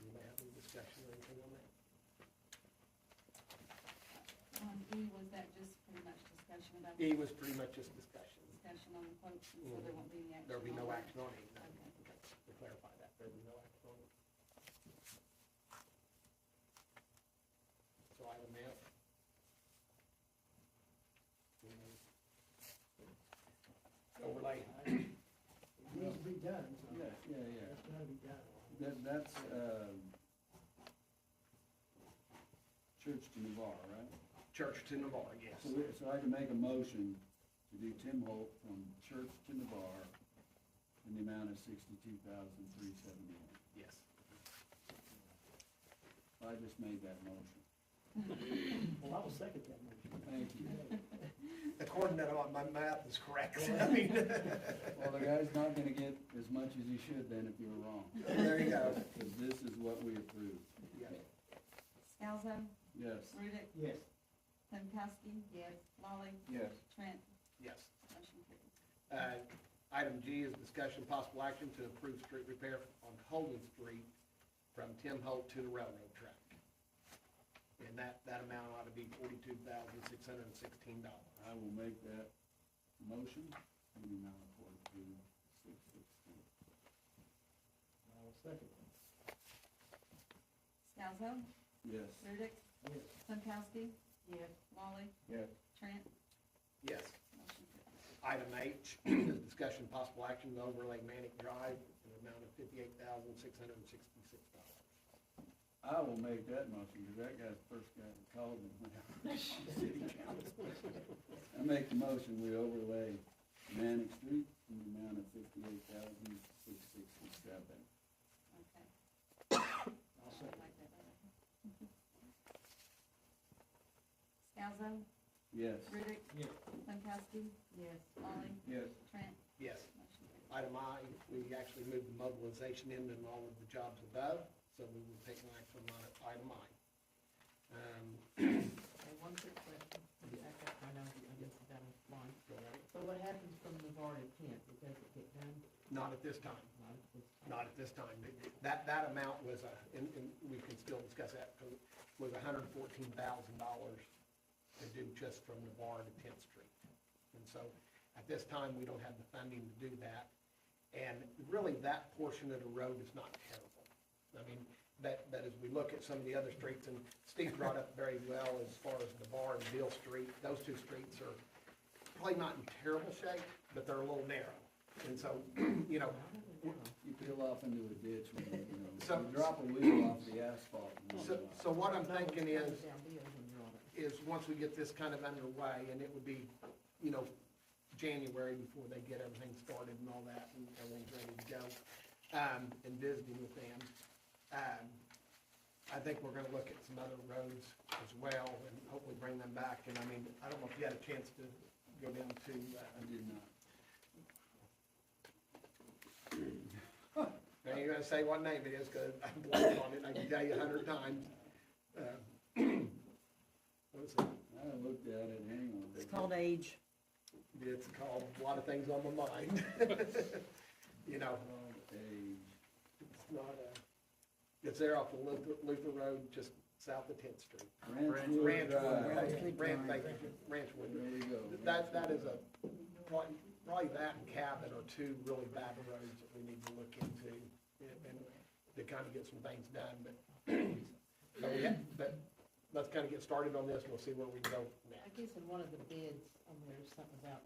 You may have any discussion or anything on that?
E, was that just pretty much discussion about?
E was pretty much just discussion.
Discussion on the quotes, so there won't be any action?
There'll be no
on
action on it.
Okay.
To clarify that, there'll be no action on it. So item F. Overlay.
It needs to be done, so
Yeah.
it's gotta be done.
That's, Church to Navarre, right?
Church to Navarre, yes.
So I can make a motion to do Tim Holt from Church to Navarre in the amount of $62,371.
Yes.
I just made that motion.
Well, I will second that motion.
Thank you.
According to my math is correct. I mean,
Well, the guy's not gonna get as much as he should then if you were wrong,
there you go.
because this is what we approved.
Yeah.
Scalzo,
Yes.
Rudick,
Yes.
Stankowski. Yes. Lolly,
Yes.
Trent,
Yes.
motion carries.
Item G is discussion possible action to approve street repair on Holden Street from Tim Holt to the railroad track. And that amount ought to be $42,616.
I will make that motion in the amount of $42,616.
I will second that.
Scalzo,
Yes.
Rudick,
Yes.
Stankowski. Yes. Lolly,
Yes.
Trent,
Yes.
motion carries.
Item H is discussion possible action to overlay Manic Drive in the amount of $58,666.
I will make that motion, because that guy's the first guy that called me. City council. I make the motion, we overlay Manic Street in the amount of $58,667.
Okay.
I'll second.
Like that better. Scalzo,
Yes.
Rudick,
Yes.
Stankowski. Yes. Lolly,
Yes.
Trent,
Yes.
motion carries.
Item I, we actually moved the mobilization in and all of the jobs above, so we will take no action on item I.
And one quick question, I know, I guess it's down line. So what happens from Navarre to Kent, does it get done?
Not at this time.
Not at this time?
Not at this time. That amount was, and we can still discuss that, was $114,000 to do just from Navarre to 10th Street. And so at this time, we don't have the funding to do that. And really, that portion of the road is not terrible. I mean, that as we look at some of the other streets, and Steve brought up very well as far as Navarre and Beale Street, those 2 streets are probably not in terrible shape, but they're a little narrow. And so, you know,
You peel off into a ditch when you
So-
drop a wheel off the asphalt. and
so what I'm thinking is,
Down Beale when you're on it.
is once we get this kind of underway, and it would be, you know, January before they get everything started and all that, and everything's ready to go, and visiting with them. I think we're gonna look at some other roads as well, and hopefully bring them back, and I mean, I don't know if you had a chance to go down to,
I did not.
I ain't gonna say what name it is, cause I'm blank on it, I can tell you 100 times. What is it?
I looked at it, hang on.
It's called age.
It's called a lot of things on my mind. You know,
Age.
it's not it's there off of Luther Road, just south of 10th Street.
Ranchwood Drive.
Ranchwood.
There we go.
That is a, probably, probably that and Cabot are two really bad roads that we need to look into and to kind of get some things done, but, but let's kind of get started on this, and we'll see where we go
I
next.
guess in one of the bids on there, something about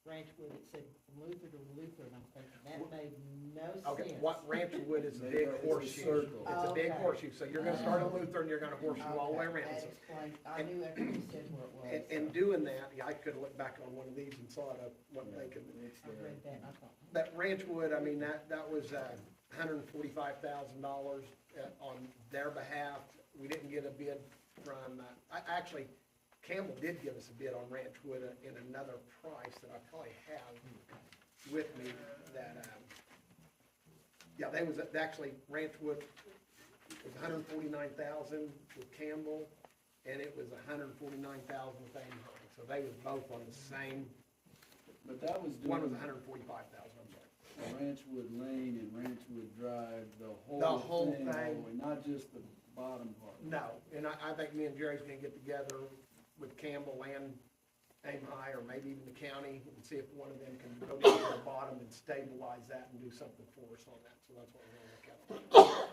Ranchwood, it said from Luther to Luther, and I'm thinking, that made no sense.
Okay, what Ranchwood is a big
It's a
horseshoe.
circle.
It's a big
Okay.
horseshoe, so you're gonna start at Luther and you're gonna horseshoe all the way around.
That
So-
explains, I knew after you said where it was.
And doing that, yeah, I could look back on one of these and saw it, what they could,
It's
I
there.
read that, and I thought,
that Ranchwood, I mean, that was, $145,000 on their behalf. We didn't get a bid from, actually, Campbell did give us a bid on Ranchwood in another price that I probably have with me that, yeah, they was, actually, Ranchwood was $149,000 with Campbell, and it was $149,000 with Ameline. So they was both on the same,
But that was
one was
doing
$145,000, I'm sorry.
Ranchwood Lane and Ranchwood Drive, the
The
whole
whole
thing, all the
thing.
way, not just the bottom part.
No, and I think me and Jerry's gonna get together with Campbell and Aim High, or maybe even the county, and see if one of them can go down to the bottom and stabilize that and do something for us on that, so that's what we're gonna look at.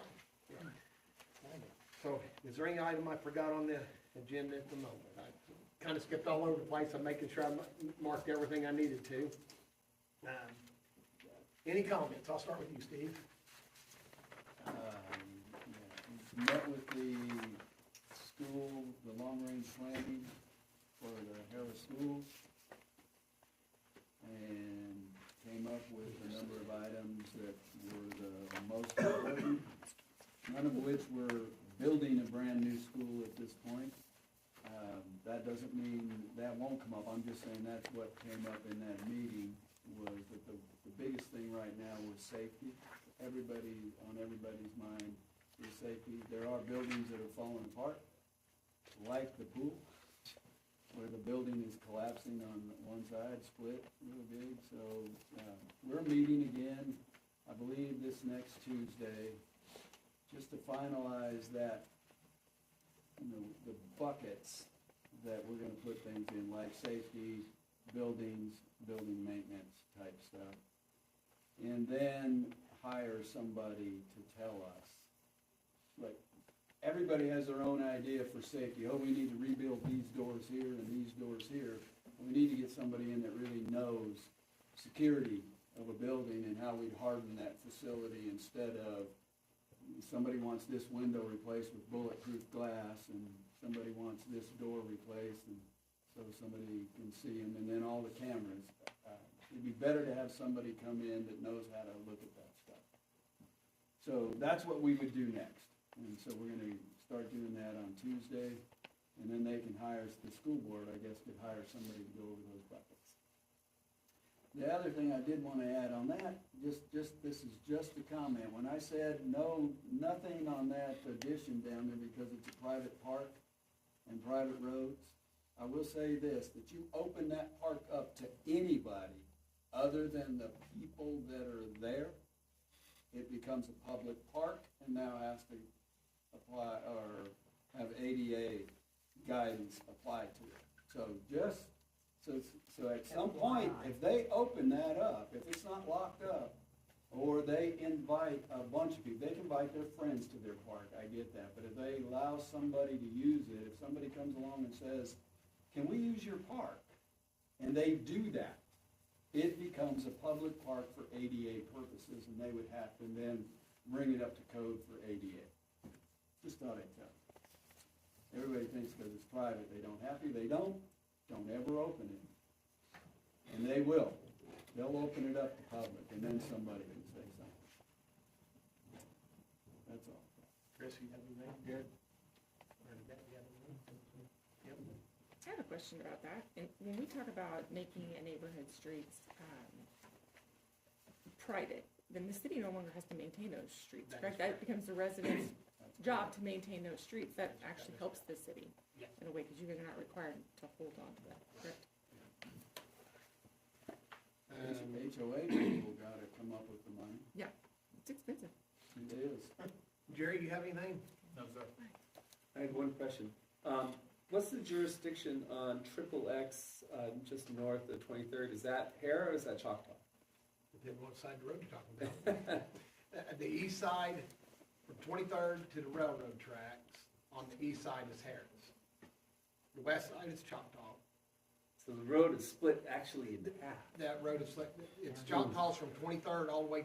So, is there any item I forgot on the agenda at the moment? I kinda skipped all over the place, I'm making sure I marked everything I needed to. Any comments? I'll start with you, Steve.
Met with the school, the long-range planning for the Harris schools, and came up with a number of items that were the most important, none of which were building a brand-new school at this point. That doesn't mean that won't come up, I'm just saying that's what came up in that meeting, was that the biggest thing right now was safety. Everybody, on everybody's mind is safety. There are buildings that are falling apart, like the pool, where the building is collapsing on one side, split real big. So we're meeting again, I believe this next Tuesday, just to finalize that, the buckets that we're gonna put things in, like safety, buildings, building maintenance type stuff. And then hire somebody to tell us, like, everybody has their own idea for safety. Oh, we need to rebuild these doors here and these doors here. We need to get somebody in that really knows security of a building and how we'd harden that facility, instead of somebody wants this window replaced with bulletproof glass, and somebody wants this door replaced, and so somebody can see them, and then all the cameras. It'd be better to have somebody come in that knows how to look at that stuff. So that's what we would do next. And so we're gonna start doing that on Tuesday, and then they can hire, the school board, I guess, could hire somebody to go over those buckets. The other thing I did wanna add on that, this is just a comment. When I said nothing on that addition down there because it's a private park and private roads, I will say this, that you open that park up to anybody other than the people that are there, it becomes a public park and now has to apply, or have ADA guidance applied to it. So at some point, if they open that up, if it's not locked up, or they invite a bunch of people, they can invite their friends to their park, I get that, but if they allow somebody to use it, if somebody comes along and says, can we use your park? And they do that, it becomes a public park for ADA purposes, and they would have to then bring it up to code for ADA. Just thought I'd tell you. Everybody thinks because it's private, they don't have to, they don't ever open it. And they will, they'll open it up to public, and then somebody can say something. That's all.
Chris, you have anything? Good. Or Deb, you have anything? Yep.
I have a question about that. And when we talk about making a neighborhood streets private, then the city no longer has to maintain those streets,
That is
correct? That becomes the residents'
That's
job to maintain those streets. That actually helps the city
Yes.
in a way, because you guys are not required to hold on to that, correct?
HOA people gotta come up with the money.
It's expensive.
It is.
Jerry, you have anything?
No, sir. I had one question. What's the jurisdiction on Triple X, just north of 23rd? Is that Hare or is that Choctaw?
Depending on what side of the road you're talking about. The east side, from 23rd to the railroad tracks, on the east side is Harris. The west side is Choctaw.
So the road is split actually in half.
That road is, it's Choctaw's from 23rd all the way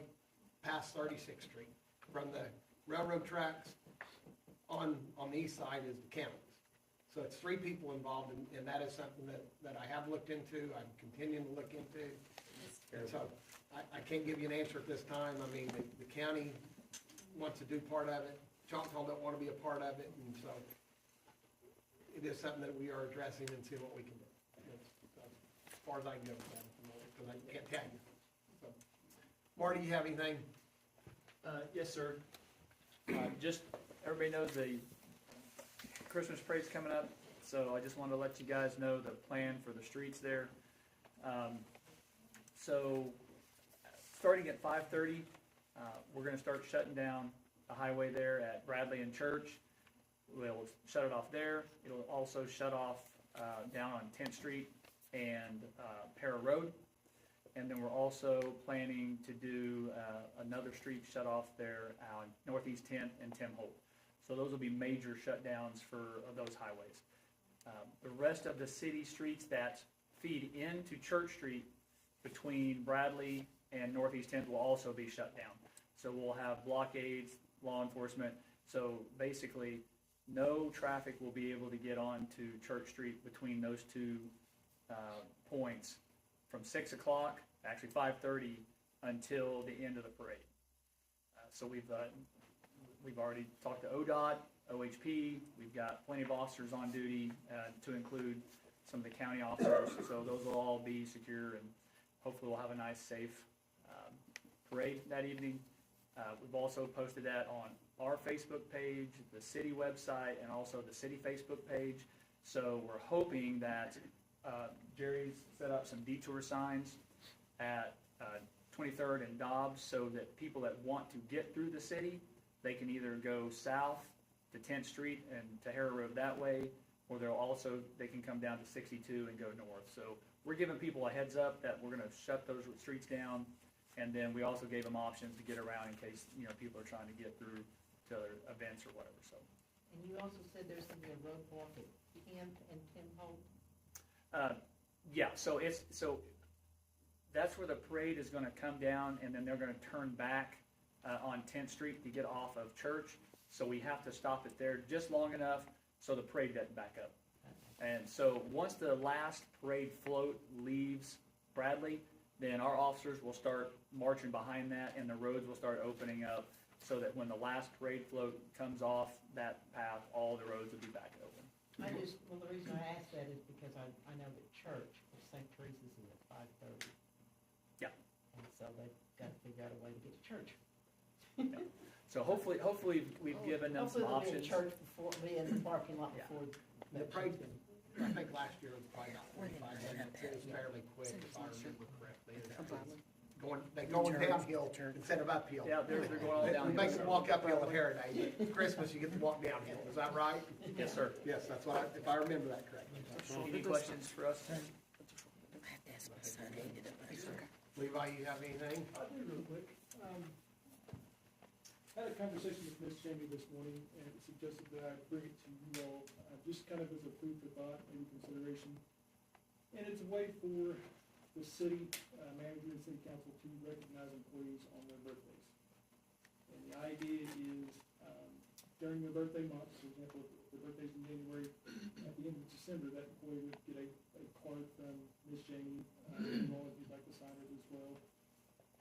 past 36th Street. From the railroad tracks on the east side is the counties. So it's three people involved, and that is something that I have looked into, I'm continuing to look into. And so I can't give you an answer at this time. I mean, the county wants to do part of it, Choctaw don't want to be a part of it, and so it is something that we are addressing and see what we can do. That's as far as I can go with that at the moment, because I can't tell you. So, Marty, you have anything?
Yes, sir. Just, everybody knows the Christmas parade's coming up, so I just wanted to let you guys know the plan for the streets there. So, starting at 5:30, we're gonna start shutting down the highway there at Bradley and Church. We'll shut it off there. It'll also shut off down on 10th Street and Para Road. And then we're also planning to do another street shut off there on Northeast 10th and Tim Holt. So those will be major shutdowns for those highways. The rest of the city streets that feed into Church Street between Bradley and Northeast 10th will also be shut down. So we'll have blockades, law enforcement. So basically, no traffic will be able to get onto Church Street between those two points from 6 o'clock, actually 5:30, until the end of the parade. So we've already talked to ODOT, OHP. We've got plenty of officers on duty, to include some of the county officers. So those will all be secure, and hopefully we'll have a nice, safe parade that evening. We've also posted that on our Facebook page, the city website, and also the city Facebook page. So we're hoping that Jerry's set up some detour signs at 23rd and Dobbs, so that people that want to get through the city, they can either go south to 10th Street and to Hare Road that way, or they can come down to 62 and go north. So we're giving people a heads up that we're going to shut those streets down, and then we also gave them options to get around in case people are trying to get through to other events or whatever. So.
And you also said there's going to be a roadblock at Kemp and Tim Holt?
Yeah, so that's where the parade is going to come down, and then they're going to turn back on 10th Street to get off of Church. So we have to stop it there just long enough so the parade doesn't back up. And so once the last parade float leaves Bradley, then our officers will start marching behind that, and the roads will start opening up, so that when the last parade float comes off that path, all the roads will be back open.
The reason I asked that is because I know that Church of St. Teresa's is at 5:30.
Yeah.
And so they've got to figure out a way to get to church.
Yeah. So hopefully we've given them some options.
Hopefully there'll be a church be in the parking lot
Yeah.
before.
The parade, I think last year was probably about 45 minutes. It was fairly quick, if I remember correctly. They're going downhill instead of uphill.
Yeah, they're going all downhill.
We make them walk uphill at Heritage. Christmas, you get to walk downhill. Is that right?
Yes, sir.
Yes, that's what if I remember that correctly.
Any questions for us?
Levi, you have anything?
I'll do real quick. Had a conversation with Ms. Jamie this morning, and suggested that I bring it to you all, just kind of as a food for thought, maybe consideration. And it's a way for the city manager and city council to recognize employees on their birthdays. And the idea is, during their birthday month, for example, if their birthday's in January, at the end of December, that employee would get a card from Ms. Jamie, if you'd like to sign it as well.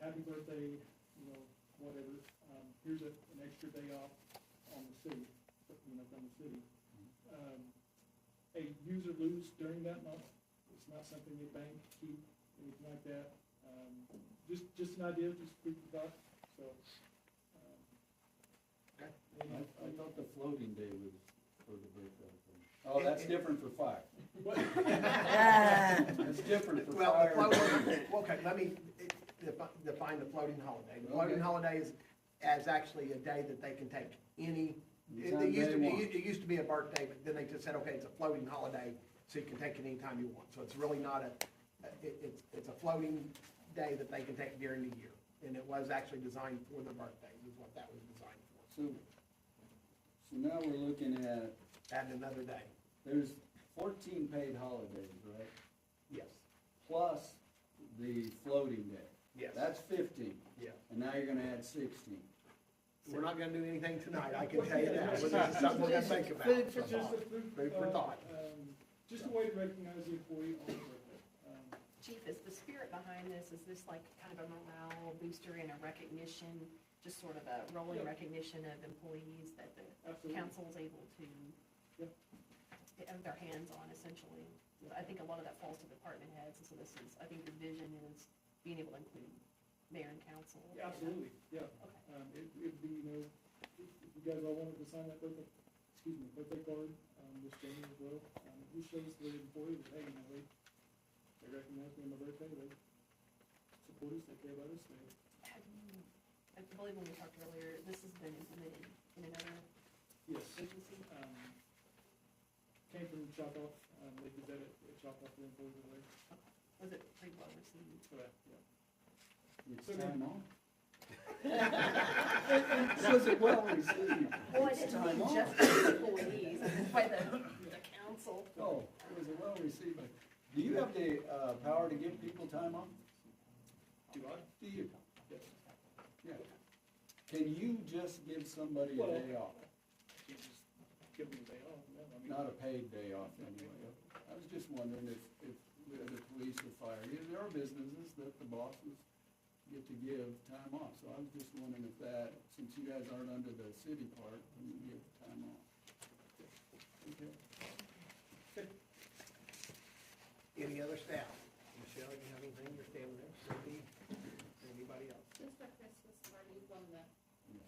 Happy birthday, whatever. Here's an extra day off on the city, from the city. A use or lose during that month. It's not something you bank, keep, anything like that. Just an idea, just food for thought. So.
I thought the floating day was for the birthday. Oh, that's different for fire. It's different for fire.
Okay, let me define the floating holiday. The floating holiday is actually a day that they can take any
Anytime they want.
It used to be a birthday, but then they just said, okay, it's a floating holiday, so you can take it anytime you want. So it's really not it's a floating day that they can take during the year. And it was actually designed for the birthdays, is what that was designed for.
So now we're looking at,
Add another day.
there's 14 paid holidays, right?
Yes.
Plus the floating day.
Yes.
That's 15.
Yeah.
And now you're gonna add 16.
We're not gonna do anything tonight, I can tell you that. This is something we're gonna think about.
Food for thought.
Food for thought.
Just a way to recognize the employee on the birthday.
Chief, is the spirit behind this, is this like kind of a morale booster and a recognition, just sort of a rolling
Yep.
recognition of employees that the
Absolutely.
council's able to
Yep.
have their hands on essentially? I think a lot of that falls to department heads, and so this is, I think your vision is being able to include mayor and council.
Yeah, absolutely, yeah.
Okay.
It'd be, if you guys all wanted to sign that birthday card, this Jamie as well, it just shows the employee that, hey, they recognize me on my birthday, they support us, they care about us, they.
I believe when we talked earlier, this has been implemented in another
Yes.
agency.
Came from Choctaw, they did that at Choctaw for employees away,
Was it pretty well received?
for that, yeah.
It's
So
time off. Was it well received?
Well, I
It's
didn't
time
mean
off.
just the employees, I meant by the council.
Oh, it was a well received. Do you have the power to give people time off?
Do I?
Do you?
Yes.
Yeah. Can you just give somebody a
Well-
day off?
You just give them a day off, no, I mean.
Not a paid day off anyway. I was just wondering if the police or fire, there are businesses that the bosses get to give time off. So I was just wondering if that, since you guys aren't under the city part, can you give time off? Okay.
Any other staff? Michelle, you have anything, you're standing there, Cindy, anybody else?
Just a Christmas party on the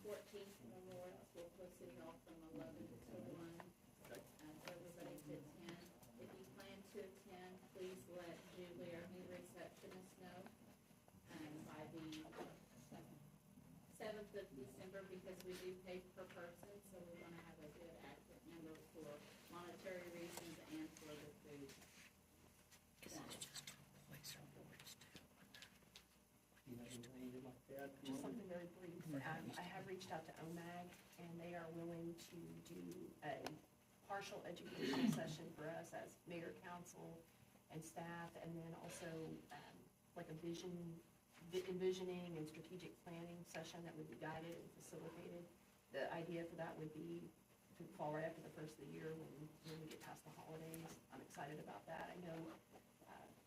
14th Memorial School Post City Hall from 11 to 1.
Okay.
For everybody to attend. If you plan to attend, please let Julie, our new receptionist, know by the 7th of December, because we do pay per person, so we want to have a good accurate number for monetary reasons and for the food.
Just something very brief. I have reached out to OMAG, and they are willing to do a partial educational session for us as mayor, council, and staff, and then also like a envisioning and strategic planning session that would be guided and facilitated. The idea for that would be to fall right after the first of the year when we get past the holidays. I'm excited about that. I know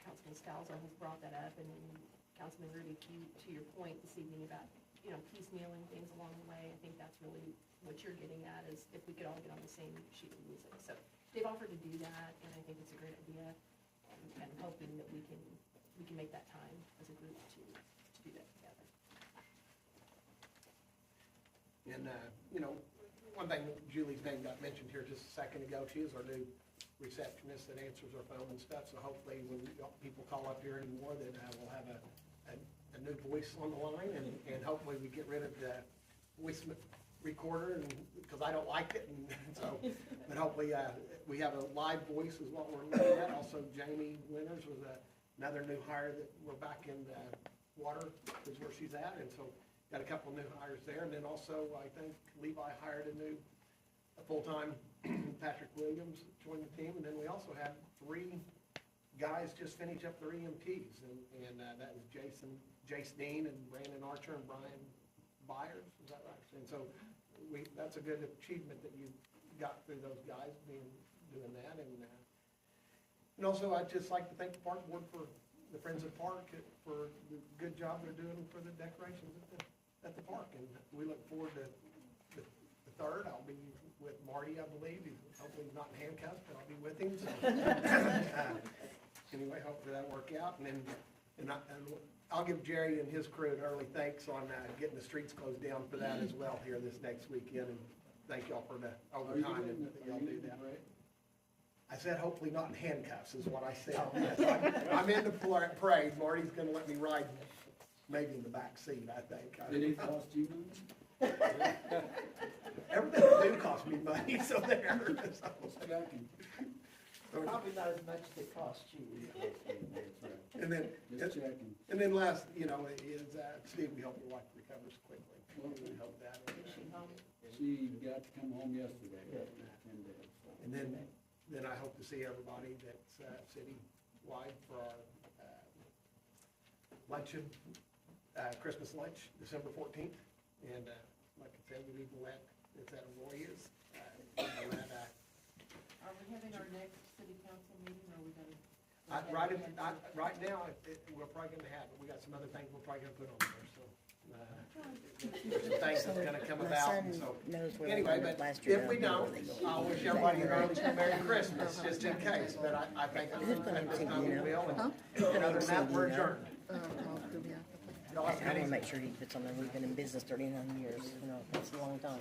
Councilman Scalzo has brought that up, and then Councilman Ruby, to your point this evening about, piecemealing things along the way, I think that's really what you're getting at, is if we could all get on the same sheet of music. So they've offered to do that, and I think it's a great idea, and I'm hoping that we can make that time as a group to do that together.
And, one thing, Julie's name got mentioned here just a second ago, she is our new receptionist that answers our phone and stuff, so hopefully when people call up here anymore, that we'll have a new voice on the line, and hopefully we get rid of the voice recorder, and, because I don't like it, and so, but hopefully, we have a live voice is what we're looking at. Also, Jamie Winters was another new hire that we're back in water, is where she's at, and so got a couple new hires there, and then also, I think Levi hired a full-time Patrick Williams joined the team, and then we also had 3 guys just finish up their EMTs, and that was Jace Dean and Brandon Archer and Brian Byers, is that right? And so that's a good achievement that you got through those guys doing that, and also I'd just like to thank the park board for the Friends of the Park for the good job they're doing for the decorations at the park, and we look forward to the 3rd. I'll be with Marty, I believe. He's hopefully not in handcuffs, but I'll be with him. So. Anyway, hopefully that'll work out. And I'll give Jerry and his crew an early thanks on getting the streets closed down for that as well here this next weekend. And thank y'all for the overtime that y'all do that. I said hopefully not in handcuffs is what I said. Yes, I'm in the parade. Marty's going to let me ride maybe in the back seat, I think.
Did it cost you money?
Everything they do costs me money, so there.
Just checking.
Probably not as much as it cost you.
That's right.
And then,
Just checking.
and then last, is, Steve, we hope your wife recovers quickly. We hope that.
Is she home?
She got to come home yesterday,
Good.
10 days. So.
And then I hope to see everybody that's, city-wide for our, luncheon, Christmas lunch, December 14th. And, like I said, we need to let, it's at Arroyo's.
Are we having our next city council meeting, or are we gonna?
Right now, we're probably gonna have, we got some other things we're probably gonna put on there, so. There's some things that's gonna come about, and so. Anyway, but if we don't, I'll wish everybody an early Merry Christmas, just in case, but I think this time we will, and other than that, we're adjourned. Y'all have a good
I want to
evening.
make sure he puts on there, we've been in business 39 years, that's a long time.